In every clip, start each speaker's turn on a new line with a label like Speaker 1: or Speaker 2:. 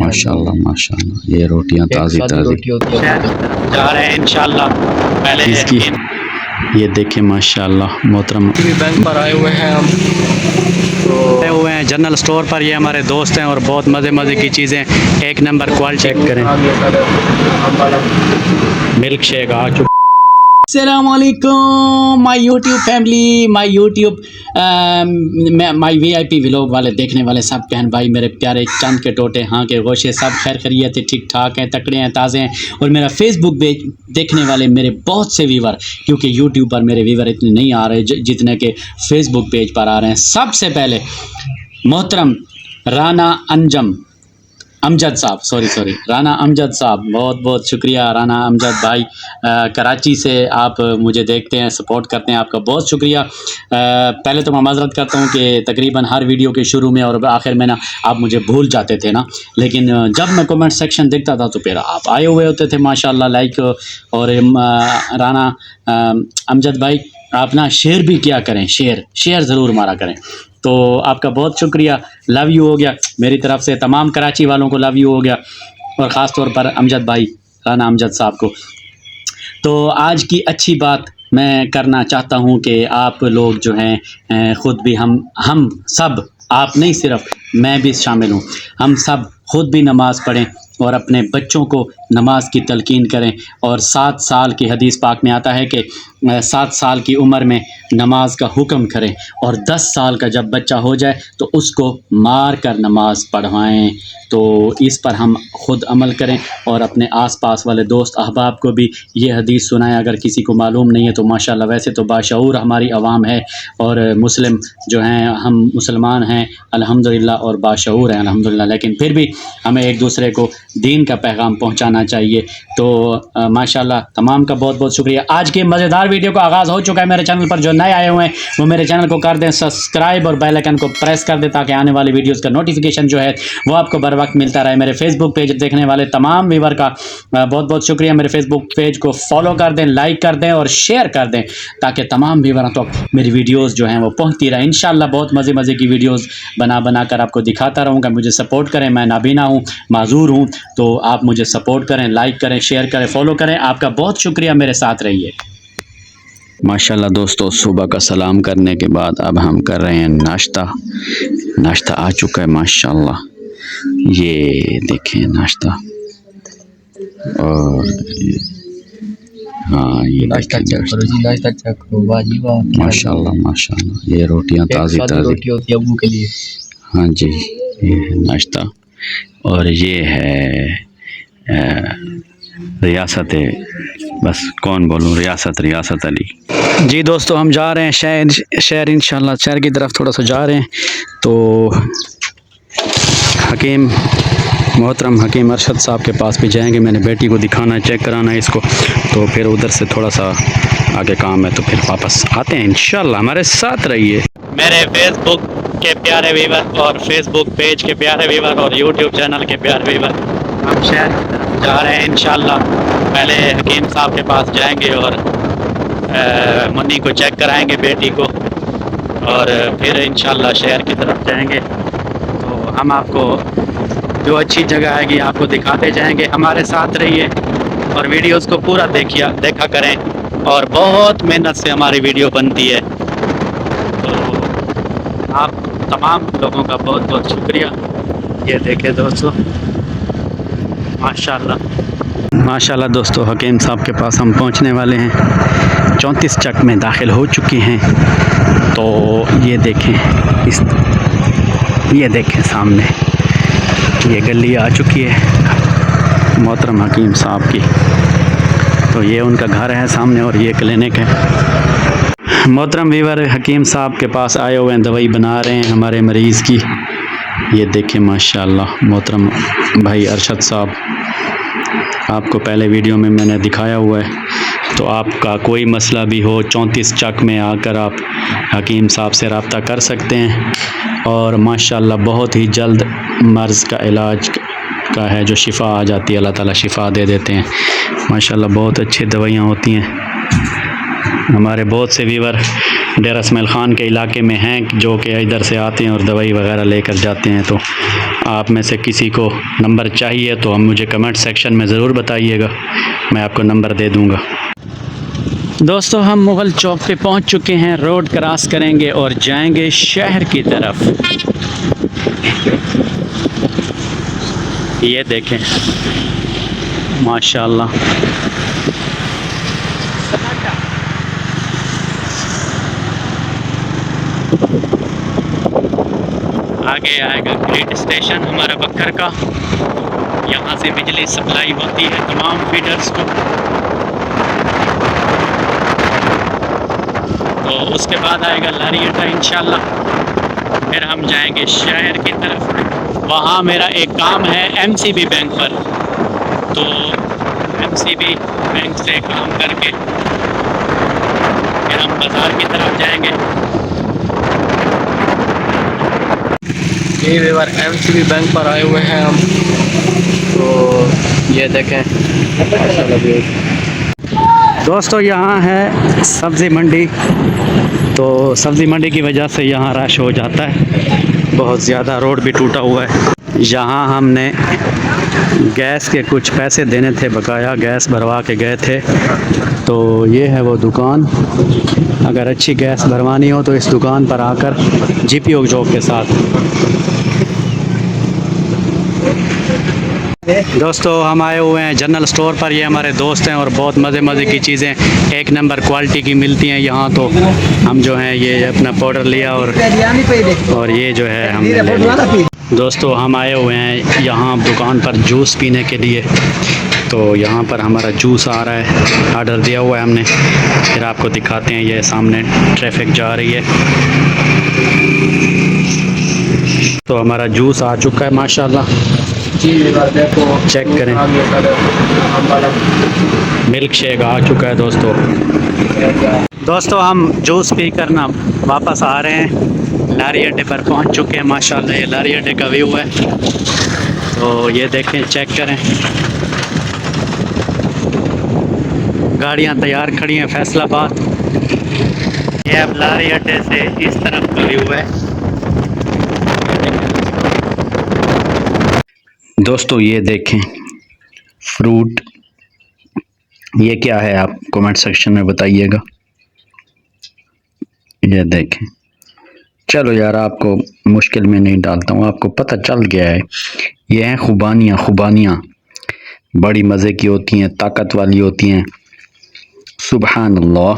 Speaker 1: माशाल्लाह माशाल्लाह, ये रोटियां ताज़ी ताज़ी
Speaker 2: जा रहे हैं इंशाल्लाह। पहले
Speaker 1: इसकी ये देखें माशाल्लाह मोहतरम
Speaker 2: बैंक पर आए हुए हैं हम,
Speaker 1: आए हुए हैं जनरल स्टोर पर। ये हमारे दोस्त हैं और बहुत मज़े मज़े की चीज़ें एक नंबर क्वालिटी चेक करें। मिल्क शेक आ चुका। अस्सलामुअलैकुम my YouTube family, my YouTube my VIP vlog वाले देखने वाले सब बहन भाई मेरे प्यारे चंद के टोटे हाँ के गोशे सब खैर खैरियत है, ठीक ठाक हैं, तकड़े हैं, ताज़े हैं। और मेरा फेसबुक पेज देखने वाले मेरे बहुत से व्यूवर, क्योंकि यूट्यूब पर मेरे व्यूवर इतने नहीं आ रहे जितने के फेसबुक पेज पर आ रहे हैं। सबसे पहले मोहतरम राना अमजद साहब, सॉरी राना अमजद साहब, बहुत बहुत शुक्रिया राना अमजद भाई। कराची से आप मुझे देखते हैं, सपोर्ट करते हैं, आपका बहुत शुक्रिया। पहले तो मैं माज़रत करता हूँ कि तकरीबन हर वीडियो के शुरू में और आखिर में ना आप मुझे भूल जाते थे ना, लेकिन जब मैं कमेंट सेक्शन देखता था तो फिर आप आए हुए होते थे माशाल्लाह लाइक। और राना अमजद भाई आप ना शेयर भी किया करें, शेयर ज़रूर मारा करें। तो आपका बहुत शुक्रिया, लव यू हो गया मेरी तरफ से, तमाम कराची वालों को लव यू हो गया, और ख़ास तौर पर अमजद भाई राना अमजद साहब को। तो आज की अच्छी बात मैं करना चाहता हूं कि आप लोग जो हैं ख़ुद भी हम सब, आप नहीं सिर्फ मैं भी शामिल हूं, हम सब ख़ुद भी नमाज़ पढ़ें और अपने बच्चों को नमाज की तलकीन करें। और 7 साल की हदीस पाक में आता है कि 7 साल की उम्र में नमाज का हुक्म करें, और 10 साल का जब बच्चा हो जाए तो उसको मार कर नमाज पढ़वाएं। तो इस पर हम ख़ुद अमल करें और अपने आसपास वाले दोस्त अहबाब को भी ये हदीस सुनाएं अगर किसी को मालूम नहीं है तो। माशाल्लाह वैसे तो बाशऊर हमारी आवाम है और मुस्लिम जो हैं, हम मुसलमान हैं अल्हम्दुलिल्लाह और बाशऊर हैं अल्हम्दुलिल्लाह, लेकिन फिर भी हमें एक दूसरे को दीन का पैगाम पहुंचाना चाहिए। तो माशाल्लाह तमाम का बहुत बहुत शुक्रिया। आज के मज़ेदार वीडियो का आगाज़ हो चुका है। मेरे चैनल पर जो नए आए हुए हैं वो मेरे चैनल को कर दें सब्सक्राइब और बेल आइकन को प्रेस कर दें ताकि आने वाली वीडियोस का नोटिफिकेशन जो है वो आपको बर वक्त मिलता रहे। मेरे फेसबुक पेज देखने वाले तमाम व्यूवर का बहुत बहुत शुक्रिया। मेरे फेसबुक पेज को फॉलो कर दें, लाइक कर दें और शेयर कर दें ताकि तमाम व्यूवर तक मेरी वीडियोज़ जो हैं वो पहुँचती रहे। इंशाल्लाह बहुत मज़े मज़े की वीडियोज़ बना कर आपको दिखाता रहूँगा। मुझे सपोर्ट करें, मैं नाबीना हूँ, माजूर हूँ, तो आप मुझे सपोर्ट करें, लाइक करें, शेयर करें, फॉलो करें। आपका बहुत शुक्रिया, मेरे साथ रहिए। माशाल्लाह दोस्तों, सुबह का सलाम करने के बाद अब हम कर रहे हैं नाश्ता आ चुका है माशाल्लाह। ये देखें नाश्ता, और हाँ ये
Speaker 2: नाश्ता चेक करो, वाह जी वाह,
Speaker 1: माशाल्लाह माशाल्लाह, ये रोटियां ताज़ी
Speaker 2: रोटी होती है अबू के लिए।
Speaker 1: हाँ जी, ये है नाश्ता, और ये है रियासत, बस कौन बोलूँ, रियासत अली। जी दोस्तों, हम जा रहे हैं शहर इंशाल्लाह, शहर की तरफ थोड़ा सा जा रहे हैं। तो मोहतरम हकीम अरशद साहब के पास भी जाएंगे, मैंने बेटी को दिखाना है, चेक कराना है इसको, तो फिर उधर से थोड़ा सा आगे काम है तो फिर वापस आते हैं इंशाल्लाह। हमारे साथ रहिए। मेरे फेसबुक के प्यारे व्यूवर और फेसबुक पेज के प्यारे व्यूवर और यूट्यूब चैनल के प्यारे व्यूवर, हम शहर की तरफ जा रहे हैं इंशाल्लाह। पहले हकीम साहब के पास जाएंगे और मन्नी को चेक कराएंगे बेटी को, और फिर इंशाल्लाह शहर की तरफ जाएंगे। तो हम आपको जो अच्छी जगह आएगी आपको दिखाते जाएंगे। हमारे साथ रहिए और वीडियोस को पूरा देखा करें, और बहुत मेहनत से हमारी वीडियो बनती है। तो आप तमाम लोगों का बहुत बहुत शुक्रिया। ये देखें दोस्तों, माशाल्लाह दोस्तों, हकीम साहब के पास हम पहुंचने वाले हैं। 34 चक में दाखिल हो चुके हैं। तो ये देखें सामने ये गली आ चुकी है मोहतरम हकीम साहब की। तो ये उनका घर है सामने और ये क्लिनिक है। मोहतरम वीवर हकीम साहब के पास आए हुए हैं, दवाई बना रहे हैं हमारे मरीज़ की। ये देखें माशाल्लाह मोहतरम भाई अरशद साहब, आपको पहले वीडियो में मैंने दिखाया हुआ है। तो आपका कोई मसला भी हो 34 चक में आकर आप हकीम साहब से रब्ता कर सकते हैं, और माशाल्लाह बहुत ही जल्द मर्ज़ का इलाज का है जो शिफा आ जाती है, अल्लाह ताला शिफा दे देते हैं माशाल्लाह। बहुत अच्छी दवाइयाँ होती हैं। हमारे बहुत से व्यूवर ڈیرہ اسماعیل خان کے علاقے میں ہیں جو کہ ادھر سے آتے ہیں اور دوائی وغیرہ لے کر جاتے ہیں، تو آپ میں سے کسی کو نمبر چاہیے تو ہم مجھے کمنٹ سیکشن میں ضرور بتائیے گا، میں آپ کو نمبر دے دوں گا۔ دوستو ہم مغل چوک پہ پہنچ چکے ہیں، روڈ کراس کریں گے اور جائیں گے شہر کی طرف۔ یہ دیکھیں ماشاءاللہ، آگے آئے گا گریٹ اسٹیشن ہمارا بکر کا، یہاں سے بجلی سپلائی ہوتی ہے تمام فیڈرز کو، تو اس کے بعد آئے گا لاری اڈا انشاءاللہ، پھر ہم جائیں گے شہر کی طرف۔ وہاں میرا ایک کام ہے ایم سی بی بینک پر، تو ایم سی بی بینک سے کام کر کے پھر ہم بازار کی طرف جائیں گے۔
Speaker 2: یہ ویور ایم سی بی بینک پر آئے ہوئے ہیں ہم، تو یہ دیکھیں
Speaker 1: دوستو یہاں ہے سبزی منڈی، تو سبزی منڈی کی وجہ سے یہاں رش ہو جاتا ہے بہت زیادہ، روڈ بھی ٹوٹا ہوا ہے۔ یہاں ہم نے گیس کے کچھ پیسے دینے تھے بقایا، گیس بھروا کے گئے تھے، تو یہ ہے وہ دکان، اگر اچھی گیس بھروانی ہو تو اس دکان پر آ کر جی پی او چوک کے ساتھ۔ دوستو ہم آئے ہوئے ہیں جنرل سٹور پر، یہ ہمارے دوست ہیں اور بہت مزے کی چیزیں ایک نمبر کوالٹی کی ملتی ہیں یہاں، تو ہم جو ہیں یہ اپنا پاؤڈر لیا اور یہ جو ہے ہم نے لے لیا۔ دوستو ہم آئے ہوئے ہیں یہاں دکان پر جوس پینے کے لیے، تو یہاں پر ہمارا جوس آ رہا ہے، آرڈر دیا ہوا ہے ہم نے، پھر آپ کو دکھاتے ہیں، یہ سامنے ٹریفک جا رہی ہے، تو ہمارا جوس آ چکا ہے ماشاءاللہ، چیک کریں، ملک شیک آ چکا ہے دوستو ہم جوس پی کر نا واپس آ رہے ہیں، لاری اڈے پر پہنچ چکے ہیں ماشاءاللہ، یہ لاری اڈے کا ویو ہے، تو یہ دیکھیں چیک کریں، گاڑیاں تیار کھڑی ہیں فیصل آباد، یہ اب لاری اڈے سے اس طرف کا ویو ہے۔ دوستو یہ دیکھیں فروٹ، یہ کیا ہے آپ کمنٹ سیکشن میں بتائیے گا، یہ دیکھیں، چلو یار آپ کو مشکل میں نہیں ڈالتا ہوں، آپ کو پتہ چل گیا ہے، یہ ہیں خوبانیاں بڑی مزے کی ہوتی ہیں، طاقت والی ہوتی ہیں، سبحان اللہ۔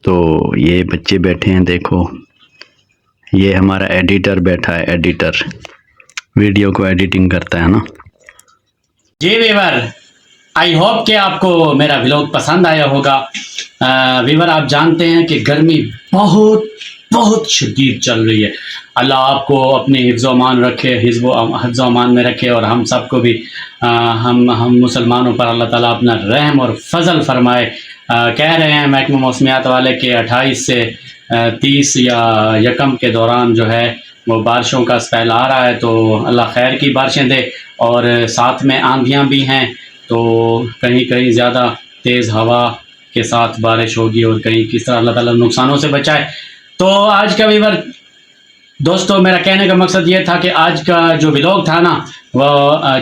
Speaker 1: تو یہ بچے بیٹھے ہیں، دیکھو یہ ہمارا ایڈیٹر بیٹھا ہے، ایڈیٹر ویڈیو کو ایڈیٹنگ کرتا ہے نا۔ جی ویور، آئی ہوپ کہ آپ کو میرا ولاگ پسند آیا ہوگا۔ ویور آپ جانتے ہیں کہ گرمی بہت شدید چل رہی ہے، اللہ آپ کو اپنے حفظ و امان رکھے، حفظ و امان میں رکھے، اور ہم سب کو بھی ہم مسلمانوں پر اللہ تعالیٰ اپنا رحم اور فضل فرمائے۔ کہہ رہے ہیں محکمہ موسمیات والے کہ 28 سے 30 یا یکم کے دوران جو ہے وہ بارشوں کا اسپیل آ رہا ہے، تو اللہ خیر کی بارشیں دے، اور ساتھ میں آندھیاں بھی ہیں، تو کہیں زیادہ تیز ہوا کے ساتھ بارش ہوگی، اور کہیں کس طرح اللہ تعالیٰ نقصانوں سے بچائے۔ تو آج کا ویور دوستو میرا کہنے کا مقصد یہ تھا کہ آج کا جو ولاگ تھا نا وہ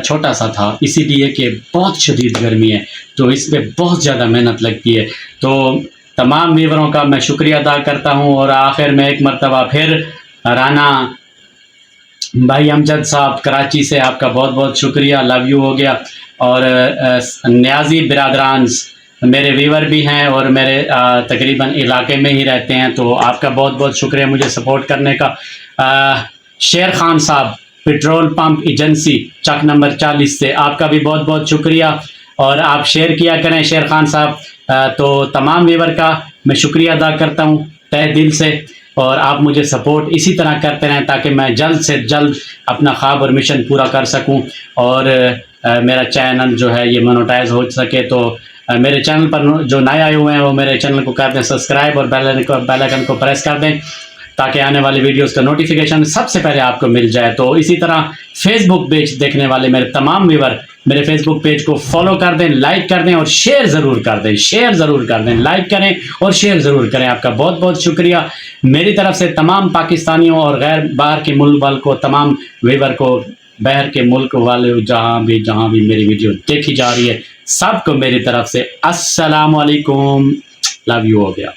Speaker 1: چھوٹا سا تھا، اسی لیے کہ بہت شدید گرمی ہے، تو اس پہ بہت زیادہ محنت لگتی ہے، تو تمام ویوروں کا میں شکریہ ادا کرتا ہوں، اور آخر میں ایک مرتبہ پھر رانا بھائی امجد صاحب کراچی سے آپ کا بہت شکریہ، لو یو ہو گیا، اور نیازی برادران میرے ویور بھی ہیں اور میرے تقریباً علاقے میں ہی رہتے ہیں، تو آپ کا بہت شکریہ مجھے سپورٹ کرنے کا۔ شیر خان صاحب پیٹرول پمپ ایجنسی چک نمبر 40 سے آپ کا بھی بہت شکریہ، اور آپ شیئر کیا کریں شیر خان صاحب، تو تمام ویور کا میں شکریہ ادا کرتا ہوں تہ دل سے، اور آپ مجھے سپورٹ اسی طرح کرتے رہیں تاکہ میں جلد سے جلد اپنا خواب اور مشن پورا کر سکوں، اور میرا چینل جو ہے یہ مونوٹائز ہو سکے۔ تو میرے چینل پر جو نئے آئے ہوئے ہیں وہ میرے چینل کو کر دیں سبسکرائب، اور بیل آئیکن کو پریس کر دیں، تاکہ آنے والی ویڈیوز کا نوٹیفیکیشن سب سے پہلے آپ کو مل جائے. تو اسی طرح فیس بک پیج دیکھنے والے میرے تمام ویور میرے فیس بک پیج کو فالو کر دیں, لائک کر دیں اور شیئر ضرور کر دیں, لائک کریں اور شیئر ضرور کریں. آپ کا بہت بہت شکریہ. میری طرف سے تمام پاکستانیوں اور غیر باہر کے ملک والوں کو, تمام ویور کو, باہر کے ملک والے جہاں بھی میری ویڈیو دیکھی جا رہی ہے, سب کو میری طرف سے السلام علیکم. لو یو ہو گیا.